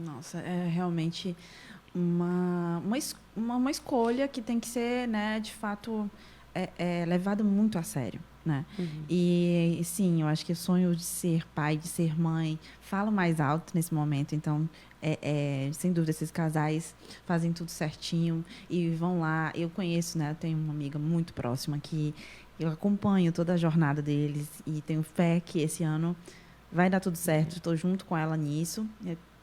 Nossa, é realmente uma escolha que tem que ser, né, de fato, levada muito a sério, né? Uhum. E, sim, eu acho que o sonho de ser pai, de ser mãe, fala mais alto nesse momento. Então, sem dúvida, esses casais fazem tudo certinho e vão lá. Eu conheço, né? Eu tenho uma amiga muito próxima que eu acompanho toda a jornada deles e tenho fé que esse ano vai dar tudo certo. Estou junto com ela nisso.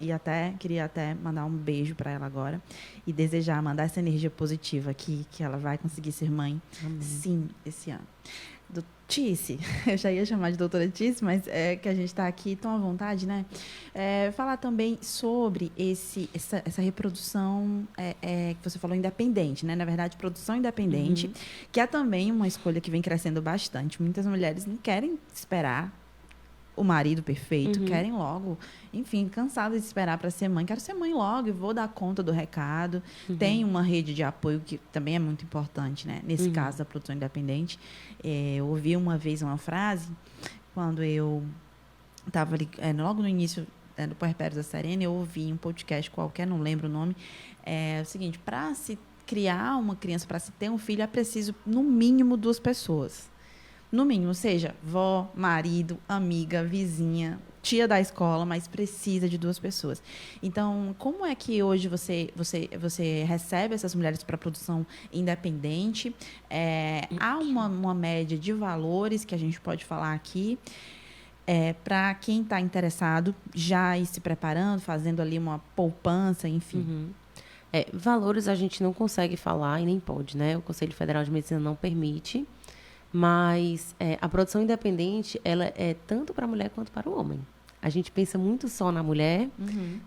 E queria até mandar um beijo para ela agora e desejar, mandar essa energia positiva que ela vai conseguir ser mãe, Amém. sim, esse ano. Tice, eu já ia chamar de doutora Tice, mas é que a gente está aqui tão à vontade, né? Falar também sobre essa reprodução que você falou, independente, né? Na verdade, produção independente, Uhum. que é também uma escolha que vem crescendo bastante. Muitas mulheres não querem esperar o marido perfeito, Uhum. querem logo, enfim, cansadas de esperar para ser mãe. Quero ser mãe logo e vou dar conta do recado. Tem Uhum. uma rede de apoio que também é muito importante, né? Nesse Uhum. caso da produção independente. Eu ouvi uma vez uma frase, quando eu estava ali, logo no início do Puerpério da Serena, eu ouvi um podcast qualquer, não lembro o nome, o seguinte: para se criar uma criança, para se ter um filho, é preciso, no mínimo, 2 pessoas. No mínimo, seja vó, marido, amiga, vizinha, tia da escola, mas precisa de 2 pessoas. Então, como é que hoje você recebe essas mulheres para produção independente? Há uma média de valores que a gente pode falar aqui, para quem está interessado já ir se preparando, fazendo ali uma poupança, enfim. Uhum. Valores a gente não consegue falar e nem pode, né? O Conselho Federal de Medicina não permite, mas a produção independente, ela é tanto para a mulher quanto para o homem. A gente pensa muito só na mulher,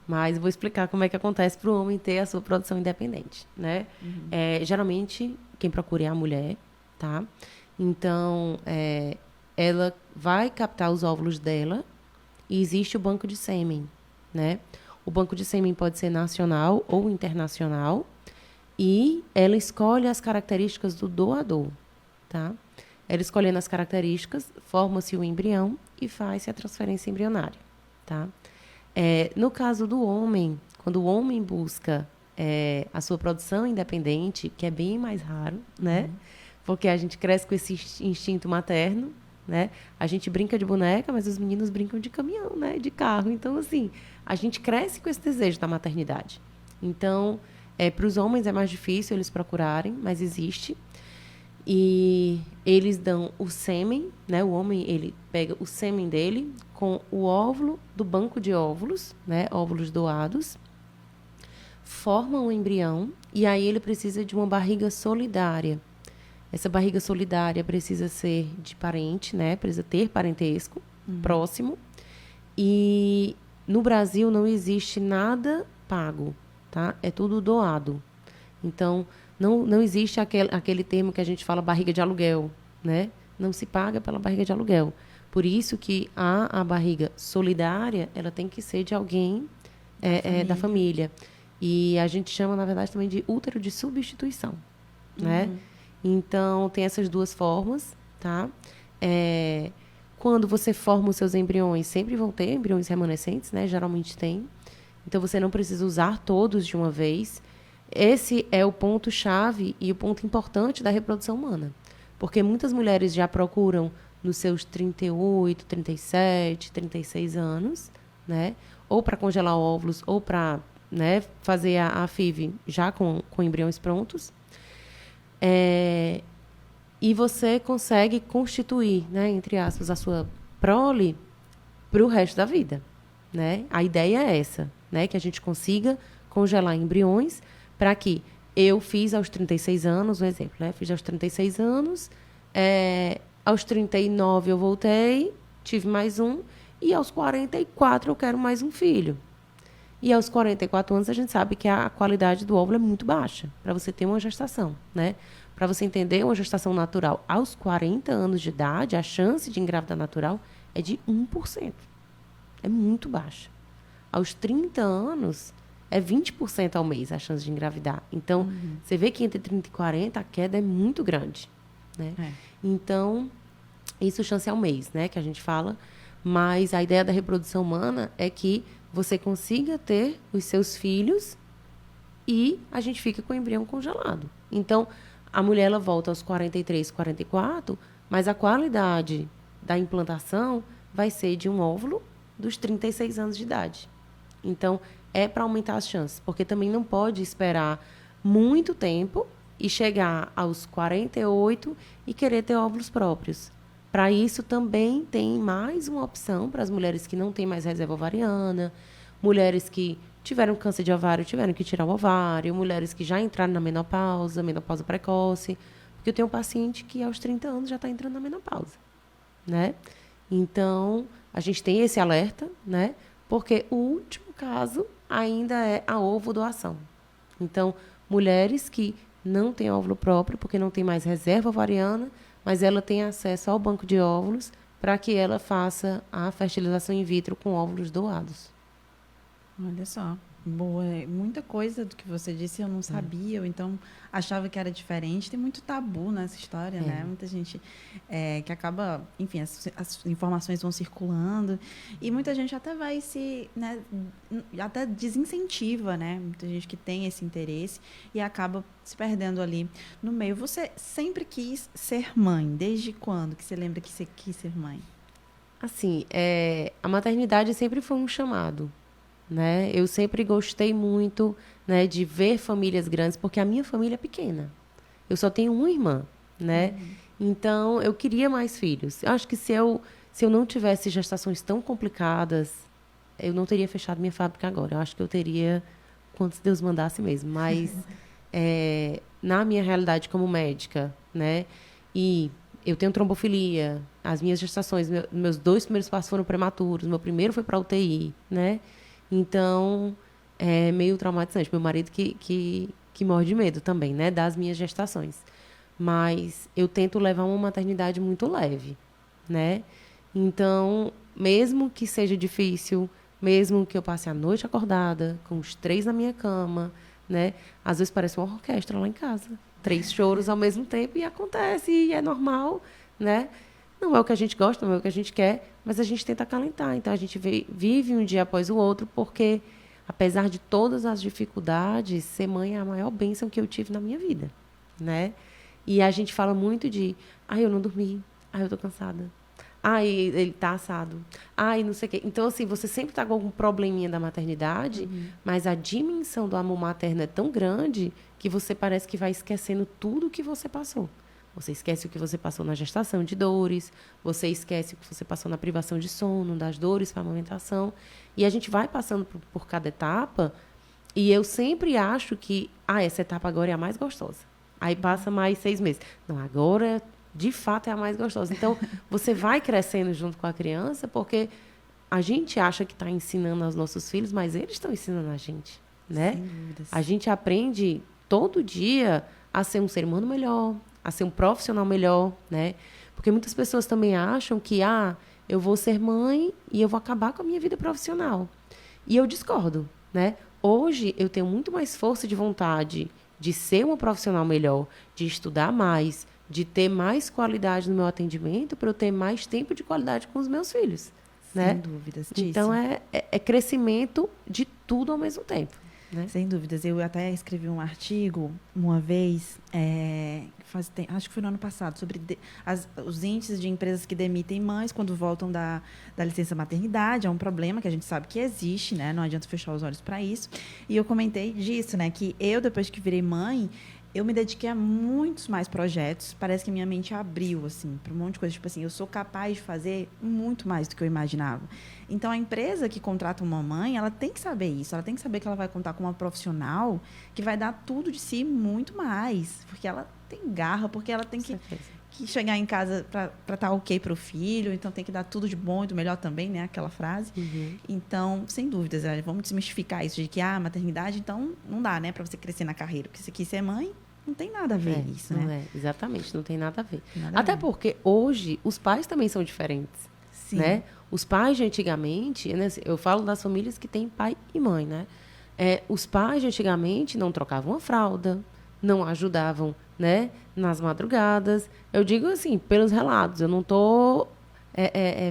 mas vou explicar como é que acontece para o homem ter a sua produção independente, né? Geralmente, quem procura é a mulher, tá? Então, ela vai captar os óvulos dela e existe o banco de sêmen, né? O banco de sêmen pode ser nacional ou internacional e ela escolhe as características do doador, tá? Ela escolhendo as características, forma-se o embrião e faz-se a transferência embrionária, tá? No caso do homem, quando o homem busca a sua produção independente, que é bem mais raro, né? Porque a gente cresce com esse instinto materno, né? A gente brinca de boneca, mas os meninos brincam de caminhão, né? De carro. Então, assim, a gente cresce com esse desejo da maternidade. Então, para os homens é mais difícil eles procurarem, mas existe. E eles dão o sêmen, né? O homem, ele pega o sêmen dele com o óvulo do banco de óvulos, né? Óvulos doados, forma um embrião e aí ele precisa de uma barriga solidária. Essa barriga solidária precisa ser de parente, né? Precisa ter parentesco próximo. E no Brasil não existe nada pago, tá? É tudo doado. Então, não existe aquele termo que a gente fala barriga de aluguel, né? Não se paga pela barriga de aluguel. Por isso que a barriga solidária, ela tem que ser de alguém da família. E a gente chama, na verdade, também de útero de substituição, né? Então, tem essas duas formas, tá? Quando você forma os seus embriões, sempre vão ter embriões remanescentes, né? Geralmente tem. Então, você não precisa usar todos de uma vez. Esse é o ponto-chave e o ponto importante da reprodução humana. Porque muitas mulheres já procuram nos seus 38, 37, 36 anos, né? Ou para congelar óvulos, ou para, né, fazer a FIV já com embriões prontos. E você consegue constituir, né, entre aspas, a sua prole para o resto da vida, né? A ideia é essa, né? Que a gente consiga congelar embriões para que eu fiz aos 36 anos, um exemplo, né? Fiz aos 36 anos, aos 39 eu voltei, tive mais um, e aos 44 eu quero mais um filho. E aos 44 anos a gente sabe que a qualidade do óvulo é muito baixa para você ter uma gestação, né? Para você entender uma gestação natural aos 40 anos de idade, a chance de engravidar natural é de 1%. É muito baixa. Aos 30 anos, é 20% ao mês a chance de engravidar. Então, você vê que entre 30 e 40, a queda é muito grande, né? Então, isso chance ao mês, né? Que a gente fala. Mas a ideia da reprodução humana é que você consiga ter os seus filhos e a gente fica com o embrião congelado. Então, a mulher ela volta aos 43, 44, mas a qualidade da implantação vai ser de um óvulo dos 36 anos de idade. Então, é para aumentar as chances, porque também não pode esperar muito tempo e chegar aos 48 e querer ter óvulos próprios. Para isso, também tem mais uma opção para as mulheres que não têm mais reserva ovariana, mulheres que tiveram câncer de ovário, tiveram que tirar o ovário, mulheres que já entraram na menopausa precoce, porque eu tenho um paciente que aos 30 anos já está entrando na menopausa, né? Então, a gente tem esse alerta, né? Porque o último caso ainda é a ovo-doação. Então, mulheres que não têm óvulo próprio, porque não tem mais reserva ovariana, mas ela tem acesso ao banco de óvulos para que ela faça a fertilização in vitro com óvulos doados. Olha só, boa, muita coisa do que você disse eu não sabia, ou então achava que era diferente. Tem muito tabu nessa história, né? Muita gente que acaba, enfim, as informações vão circulando e muita gente até vai se, né, até desincentiva, né? Muita gente que tem esse interesse e acaba se perdendo ali no meio. Você sempre quis ser mãe? Desde quando que você lembra que você quis ser mãe? Assim, a maternidade sempre foi um chamado, né? Eu sempre gostei muito, né, de ver famílias grandes, porque a minha família é pequena. Eu só tenho uma irmã, né? Então, eu queria mais filhos. Eu acho que se eu não tivesse gestações tão complicadas, eu não teria fechado minha fábrica agora. Eu acho que eu teria quantos Deus mandasse mesmo. Mas, na minha realidade como médica, né? E eu tenho trombofilia, as minhas gestações, meus 2 primeiros passos foram prematuros, meu primeiro foi para UTI, né? Então, é meio traumatizante. Meu marido que morre de medo também, né? Das minhas gestações. Mas eu tento levar uma maternidade muito leve, né? Então, mesmo que seja difícil, mesmo que eu passe a noite acordada, com os 3 na minha cama, né? Às vezes parece uma orquestra lá em casa. 3 choros ao mesmo tempo e acontece, e é normal, né? Não é o que a gente gosta, não é o que a gente quer, mas a gente tenta acalentar. Então, a gente vive um dia após o outro, porque, apesar de todas as dificuldades, ser mãe é a maior bênção que eu tive na minha vida, né? E a gente fala muito de, eu não dormi, eu tô cansada, ele tá assado, não sei o quê. Então, assim, você sempre tá com algum probleminha da maternidade, mas a dimensão do amor materno é tão grande que você parece que vai esquecendo tudo o que você passou. Você esquece o que você passou na gestação de dores, você esquece o que você passou na privação de sono, das dores para a amamentação. E a gente vai passando por cada etapa, e eu sempre acho que essa etapa agora é a mais gostosa. Aí passa mais 6 meses. Não, agora, de fato, é a mais gostosa. Então, você vai crescendo junto com a criança, porque a gente acha que está ensinando aos nossos filhos, mas eles estão ensinando a gente, né? Sem dúvidas. A gente aprende todo dia a ser um ser humano melhor, a ser um profissional melhor, né? Porque muitas pessoas também acham que, eu vou ser mãe e eu vou acabar com a minha vida profissional. E eu discordo, né? Hoje, eu tenho muito mais força de vontade de ser uma profissional melhor, de estudar mais, de ter mais qualidade no meu atendimento, para eu ter mais tempo de qualidade com os meus filhos, né? Sem dúvidas disso. Então, é crescimento de tudo ao mesmo tempo. Né? Sem dúvidas. Eu até escrevi um artigo uma vez, acho que foi no ano passado, sobre os índices de empresas que demitem mães quando voltam da licença maternidade. É um problema que a gente sabe que existe, né? Não adianta fechar os olhos para isso. E eu comentei disso, né? Que eu, depois que virei mãe, eu me dediquei a muitos mais projetos. Parece que minha mente abriu, assim, para um monte de coisa. Tipo assim, eu sou capaz de fazer muito mais do que eu imaginava. Então, a empresa que contrata uma mãe, ela tem que saber isso. Ela tem que saber que ela vai contar com uma profissional que vai dar tudo de si muito mais. Porque ela tem garra, porque ela tem que chegar em casa para estar ok para o filho. Então, tem que dar tudo de bom e do melhor também, né? Aquela frase. Então, sem dúvidas, vamos desmistificar isso de que a maternidade, então, não dá, né? Para você crescer na carreira. Porque se quer ser mãe, não tem nada a ver isso, não né? Exatamente, não tem nada a ver. Nada Até a ver. Porque hoje os pais também são diferentes. Sim. Né? Os pais de antigamente, né? Eu falo das famílias que têm pai e mãe, né? Os pais de antigamente não trocavam a fralda, não ajudavam, né, nas madrugadas. Eu digo assim, pelos relatos, eu não estou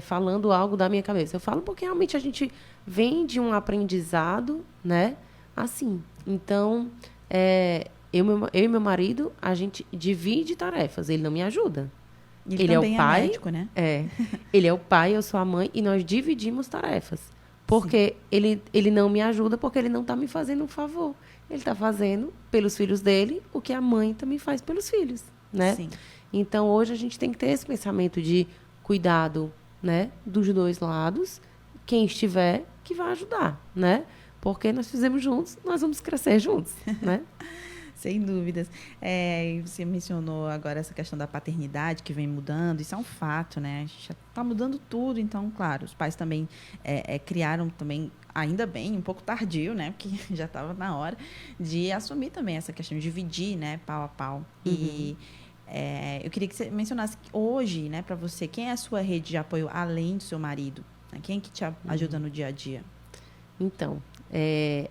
falando algo da minha cabeça. Eu falo porque realmente a gente vem de um aprendizado, né? Assim. Então, eu e meu marido, a gente divide tarefas. Ele não me ajuda. Ele Ele é o também é pai. médico, né? Ele é o pai, eu sou a mãe, e nós dividimos tarefas. Porque ele não me ajuda, porque ele não está me fazendo um favor. Ele está fazendo pelos filhos dele o que a mãe também faz pelos filhos, né? Sim. Então, hoje a gente tem que ter esse pensamento de cuidado, né, dos dois lados. Quem estiver, que vai ajudar, né? Porque nós fizemos juntos, nós vamos crescer juntos, né? Sem dúvidas. E você mencionou agora essa questão da paternidade que vem mudando. Isso é um fato, né? A gente já está mudando tudo. Então, claro, os pais também criaram também, ainda bem, um pouco tardio, né? Porque já estava na hora de assumir também essa questão, de dividir, né? Pau a pau. Uhum. E eu queria que você mencionasse hoje, né? Para você, quem é a sua rede de apoio além do seu marido? Né? Quem que te ajuda no dia a dia? Então,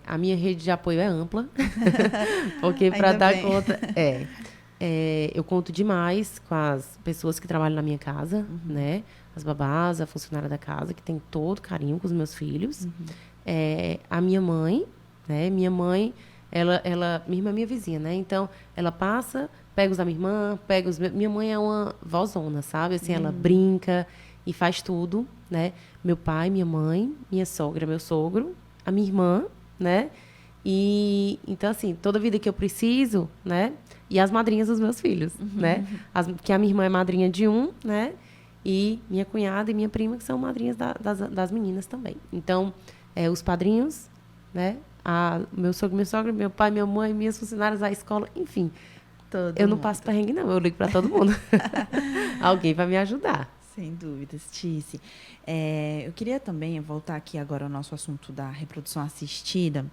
a minha rede de apoio é ampla, porque para dar conta, eu conto demais com as pessoas que trabalham na minha casa, né? As babás, a funcionária da casa, que tem todo carinho com os meus filhos. A minha mãe, né? Minha mãe, minha irmã é minha vizinha, né? Então, ela passa, pega os da minha irmã, minha mãe é uma vozona, sabe? Assim, ela brinca e faz tudo, né? Meu pai, minha mãe, minha sogra, meu sogro, a minha irmã, né? E então, assim, toda vida que eu preciso, né? E as madrinhas dos meus filhos, né? Que a minha irmã é madrinha de um, né? E minha cunhada e minha prima, que são madrinhas das meninas também. Então, os padrinhos, né? Meu sogro, minha sogra, meu pai, minha mãe, minhas funcionárias da escola, enfim. Eu não passo perrengue, não. Eu ligo para todo mundo. Alguém vai me ajudar. Sem dúvidas, Tice. Eu queria também voltar aqui agora ao nosso assunto da reprodução assistida.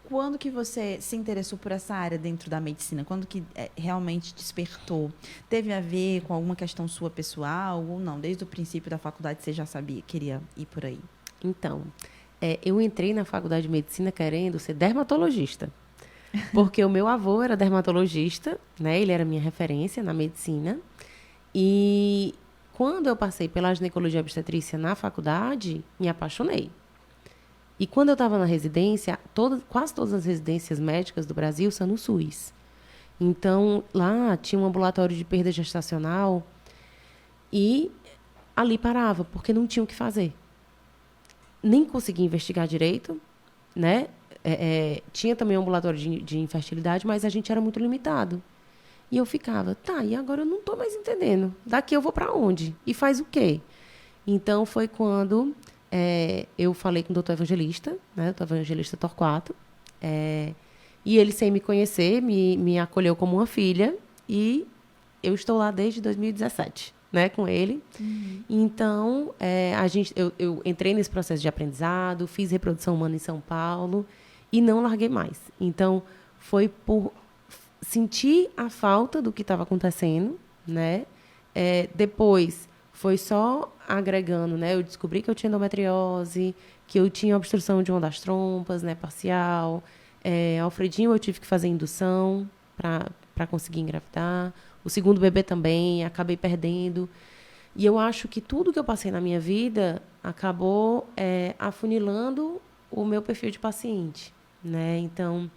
Quando que você se interessou por essa área dentro da medicina? Quando que realmente despertou? Teve a ver com alguma questão sua pessoal ou não? Desde o princípio da faculdade você já sabia que queria ir por aí? Então, eu entrei na faculdade de medicina querendo ser dermatologista. Porque o meu avô era dermatologista, né? Ele era minha referência na medicina. E quando eu passei pela ginecologia e obstetrícia na faculdade, me apaixonei. E quando eu estava na residência, quase todas as residências médicas do Brasil são no SUS. Então, lá tinha um ambulatório de perda gestacional e ali parava, porque não tinha o que fazer. Nem conseguia investigar direito, né? Tinha também um ambulatório de infertilidade, mas a gente era muito limitado. E eu ficava, e agora eu não estou mais entendendo. Daqui eu vou para onde? E faz o quê? Então, foi quando eu falei com o doutor Evangelista, né, o doutor Evangelista Torquato, e ele, sem me conhecer, me acolheu como uma filha, e eu estou lá desde 2017, né, com ele. Então, eu entrei nesse processo de aprendizado, fiz reprodução humana em São Paulo, e não larguei mais. Então, foi por sentir a falta do que estava acontecendo, né? Depois foi só agregando, né? Eu descobri que eu tinha endometriose, que eu tinha obstrução de uma das trompas, né? Parcial. Alfredinho eu tive que fazer indução para conseguir engravidar. O segundo bebê também, acabei perdendo. E eu acho que tudo que eu passei na minha vida acabou afunilando o meu perfil de paciente, né? Então,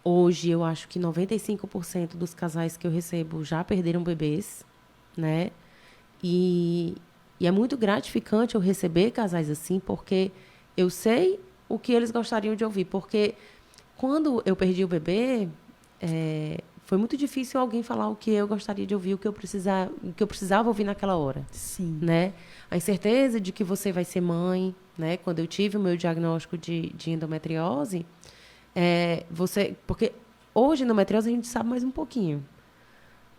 hoje, eu acho que 95% dos casais que eu recebo já perderam bebês, né? E é muito gratificante eu receber casais assim, porque eu sei o que eles gostariam de ouvir. Porque quando eu perdi o bebê, foi muito difícil alguém falar o que eu gostaria de ouvir, o que eu precisava ouvir naquela hora. Sim. Né? A incerteza de que você vai ser mãe, né? Quando eu tive o meu diagnóstico de endometriose, porque hoje, endometriose, a gente sabe mais um pouquinho.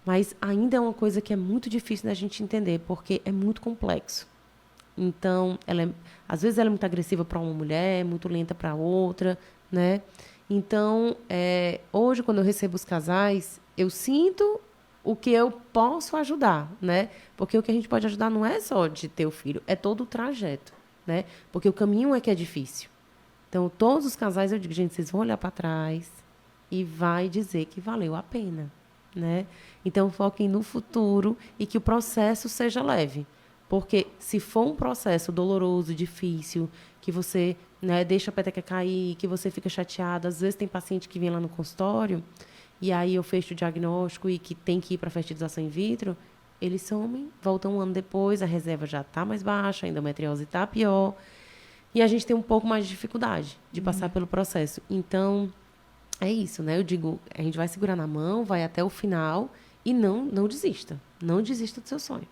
Mas ainda é uma coisa que é muito difícil da gente entender, porque é muito complexo. Então, às vezes ela é muito agressiva para uma mulher, muito lenta para outra, né? Então, hoje, quando eu recebo os casais, eu sinto o que eu posso ajudar, né? Porque o que a gente pode ajudar não é só de ter o filho, é todo o trajeto, né? Porque o caminho é que é difícil. Então, todos os casais, eu digo, gente, vocês vão olhar para trás e vai dizer que valeu a pena, né? Então, foquem no futuro e que o processo seja leve. Porque se for um processo doloroso, difícil, que você, né, deixa a peteca cair, que você fica chateada, às vezes tem paciente que vem lá no consultório e aí eu fecho o diagnóstico e que tem que ir para a fertilização in vitro, eles somem, voltam um ano depois, a reserva já está mais baixa, a endometriose está pior, e a gente tem um pouco mais de dificuldade de passar pelo processo. Então, é isso, né? Eu digo, a gente vai segurar na mão, vai até o final e não desista. Não desista do seu sonho.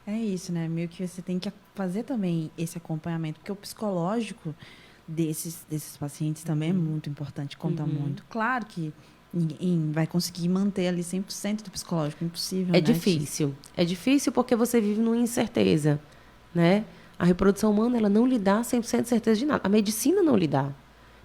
É isso, né? Meio que você tem que fazer também esse acompanhamento, porque o psicológico desses pacientes também é muito importante, conta muito. Claro que ninguém vai conseguir manter ali 100% do psicológico, impossível, É né? difícil. É difícil porque você vive numa incerteza, né? A reprodução humana, ela não lhe dá 100% de certeza de nada. A medicina não lhe dá.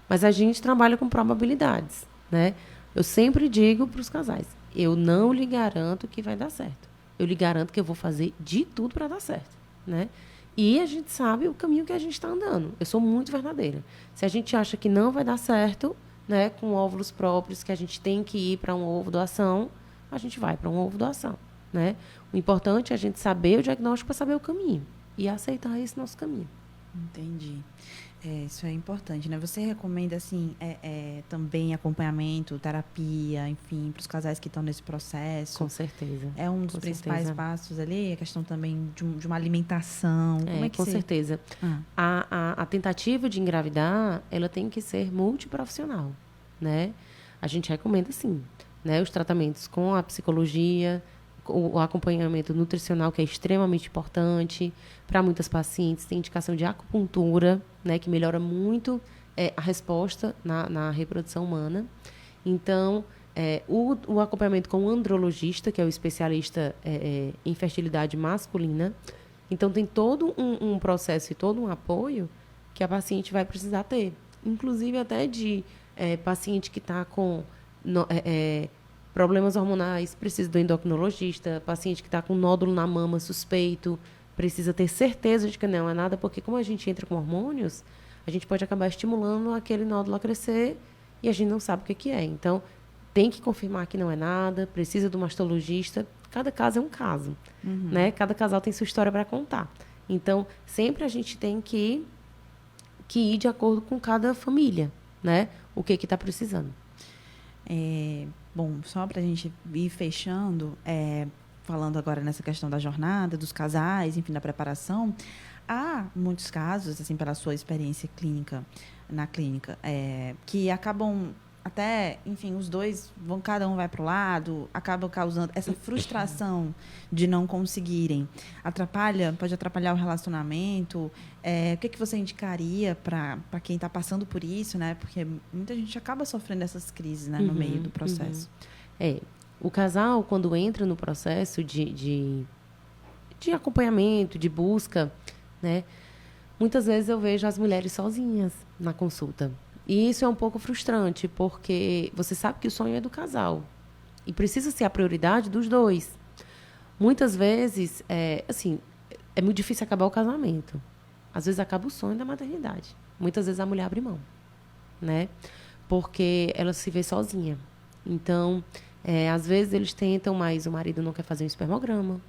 Mas a gente trabalha com probabilidades, né? Eu sempre digo para os casais, eu não lhe garanto que vai dar certo. Eu lhe garanto que eu vou fazer de tudo para dar certo, né? E a gente sabe o caminho que a gente está andando. Eu sou muito verdadeira. Se a gente acha que não vai dar certo, né, com óvulos próprios, que a gente tem que ir para um ovo doação, a gente vai para um ovo doação, né? O importante é a gente saber o diagnóstico para saber o caminho e aceitar esse nosso caminho. Entendi. Isso é importante, né? Você recomenda, assim, também acompanhamento, terapia, enfim, para os casais que estão nesse processo? Com certeza. É um dos principais passos ali, a questão também de uma alimentação. Como é que com certeza. A tentativa de engravidar, ela tem que ser multiprofissional, né? A gente recomenda, sim, né? Os tratamentos com a psicologia, o acompanhamento nutricional, que é extremamente importante. Para muitas pacientes, tem indicação de acupuntura, né, que melhora muito a resposta na reprodução humana. Então, o acompanhamento com o andrologista, que é o especialista em fertilidade masculina. Então, tem todo um processo e todo um apoio que a paciente vai precisar ter. Inclusive, até de paciente que está com problemas hormonais, precisa do endocrinologista, paciente que está com nódulo na mama suspeito, precisa ter certeza de que não é nada, porque como a gente entra com hormônios, a gente pode acabar estimulando aquele nódulo a crescer e a gente não sabe o que é. Então, tem que confirmar que não é nada, precisa do mastologista. Cada caso é um caso, né? Cada casal tem sua história para contar. Então, sempre a gente tem que ir de acordo com cada família, né? O que está precisando. Bom, só para a gente ir fechando, falando agora nessa questão da jornada, dos casais, enfim, da preparação, há muitos casos, assim, pela sua experiência clínica, na clínica, que acabam até, enfim, os dois cada um vai para o lado, acabam causando essa frustração de não conseguirem. Pode atrapalhar o relacionamento. O que você indicaria para quem está passando por isso, né? Porque muita gente acaba sofrendo essas crises, né, no meio do processo. O casal, quando entra no processo de acompanhamento, de busca, né? Muitas vezes eu vejo as mulheres sozinhas na consulta. E isso é um pouco frustrante, porque você sabe que o sonho é do casal. E precisa ser a prioridade dos dois. Muitas vezes, é muito difícil acabar o casamento. Às vezes acaba o sonho da maternidade. Muitas vezes a mulher abre mão, né? Porque ela se vê sozinha. Então, às vezes eles tentam, mas o marido não quer fazer um espermograma.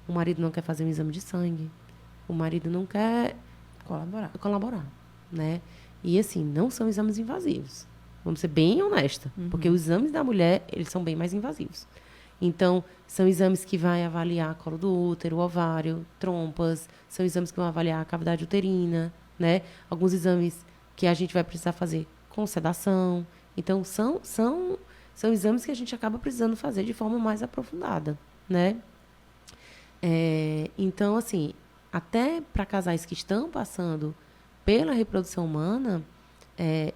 O marido não quer fazer um exame de sangue. O marido não quer colaborar, né? E, assim, não são exames invasivos. Vamos ser bem honesta. Porque os exames da mulher, eles são bem mais invasivos. Então, são exames que vai avaliar colo do útero, ovário, trompas. São exames que vão avaliar a cavidade uterina, né? Alguns exames que a gente vai precisar fazer com sedação. Então, são exames que a gente acaba precisando fazer de forma mais aprofundada, né? Então, assim, até para casais que estão passando pela reprodução humana,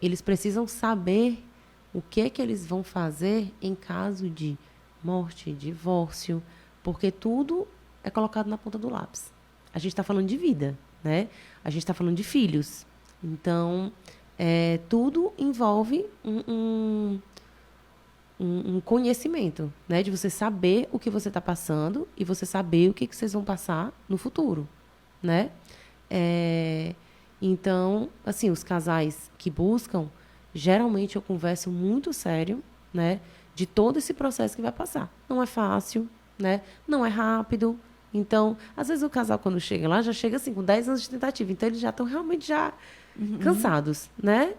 eles precisam saber o que eles vão fazer em caso de morte, divórcio, porque tudo é colocado na ponta do lápis. A gente está falando de vida, né? A gente está falando de filhos. Então, tudo envolve um conhecimento, né? De você saber o que você está passando e você saber o que vocês vão passar no futuro, né? Então, assim, os casais que buscam, geralmente eu converso muito sério, né? de todo esse processo que vai passar. Não é fácil, né? Não é rápido. Então, às vezes o casal, quando chega lá, já chega assim, com 10 anos de tentativa. Então, eles já estão realmente cansados, né?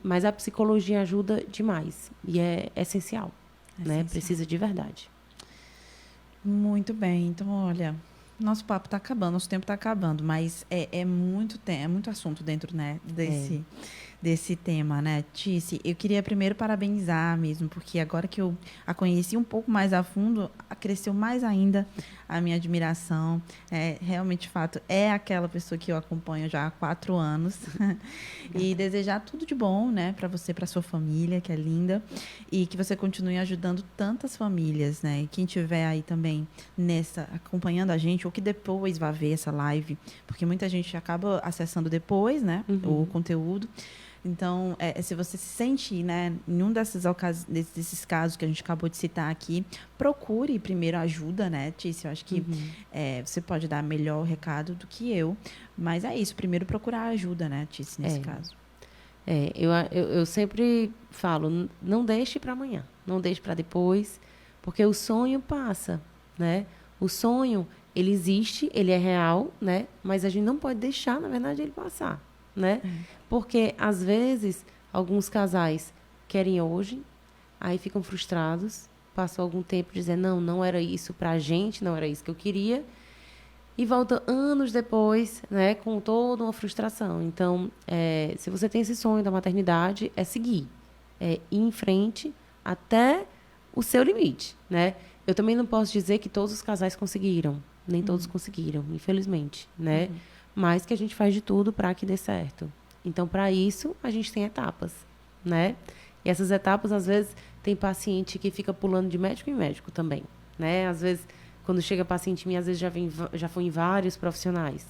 Mas a psicologia ajuda demais. E é essencial, né? Precisa de verdade. Muito bem. Então, olha, nosso papo está acabando, nosso tempo está acabando, mas é muito assunto dentro, né, desse tema, né, Tíci? Eu queria primeiro parabenizar mesmo, porque agora que eu a conheci um pouco mais a fundo, cresceu mais ainda a minha admiração. Realmente, de fato, é aquela pessoa que eu acompanho já há 4 anos. E desejar tudo de bom, né, para você, para sua família, que é linda, e que você continue ajudando tantas famílias, né? E quem tiver aí também acompanhando a gente, ou que depois vai ver essa live, porque muita gente acaba acessando depois, né, o conteúdo. Então, se você se sente, né, em um desses casos que a gente acabou de citar aqui, procure primeiro ajuda, né, Tícia? Eu acho que você pode dar melhor recado do que eu, mas é isso, primeiro procurar ajuda, né, Tícia, nesse caso. Eu sempre falo, não deixe para amanhã, não deixe para depois, porque o sonho passa, né? O sonho, ele existe, ele é real, né? Mas a gente não pode deixar, na verdade, ele passar, né? Porque, às vezes, alguns casais querem hoje, aí ficam frustrados, passam algum tempo dizendo, não era isso pra gente, não era isso que eu queria, e volta anos depois, né, com toda uma frustração. Então, se você tem esse sonho da maternidade, é seguir, ir em frente até o seu limite, né? Eu também não posso dizer que todos os casais conseguiram, nem todos conseguiram, infelizmente, né? Mas que a gente faz de tudo para que dê certo. Então, para isso, a gente tem etapas, né? E essas etapas, às vezes, tem paciente que fica pulando de médico em médico também, né? Às vezes, quando chega paciente minha, às vezes já foi em vários profissionais.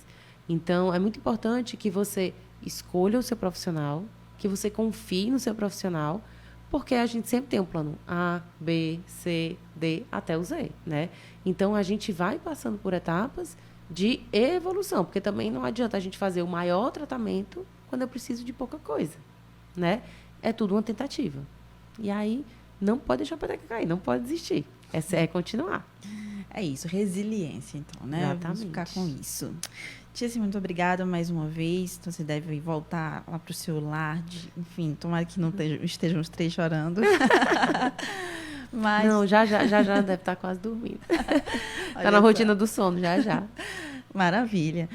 Então, é muito importante que você escolha o seu profissional, que você confie no seu profissional, porque a gente sempre tem um plano A, B, C, D, até o Z, né? Então, a gente vai passando por etapas de evolução, porque também não adianta a gente fazer o maior tratamento quando eu preciso de pouca coisa, né? É tudo uma tentativa. E aí, não pode deixar a peteca cair, não pode desistir. É continuar. É isso, resiliência, então, né? Exatamente. Vamos ficar com isso. Tícia, muito obrigada mais uma vez. Então, você deve voltar lá para o seu lar. Enfim, tomara que não estejam os 3 chorando. Mas... Não, já deve estar quase dormindo. Está na rotina do sono, já. Maravilha.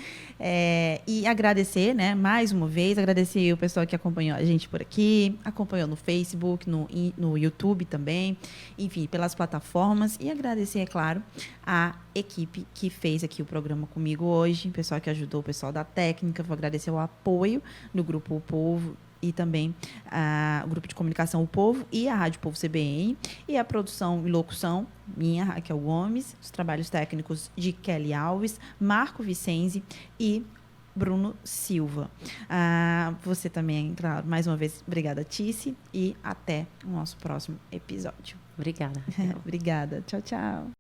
E agradecer, né, mais uma vez, agradecer o pessoal que acompanhou a gente por aqui, acompanhou no Facebook, no YouTube também, enfim, pelas plataformas, e agradecer, é claro, a equipe que fez aqui o programa comigo hoje, o pessoal que ajudou, o pessoal da técnica, vou agradecer o apoio no Grupo O Povo, e também o Grupo de Comunicação O Povo e a Rádio Povo CBN, e a produção e locução, minha, Raquel Gomes, os trabalhos técnicos de Kelly Alves, Marco Vicenzi e Bruno Silva. Você também, claro, mais uma vez, obrigada, Tíci, e até o nosso próximo episódio. Obrigada. Obrigada. Tchau, tchau.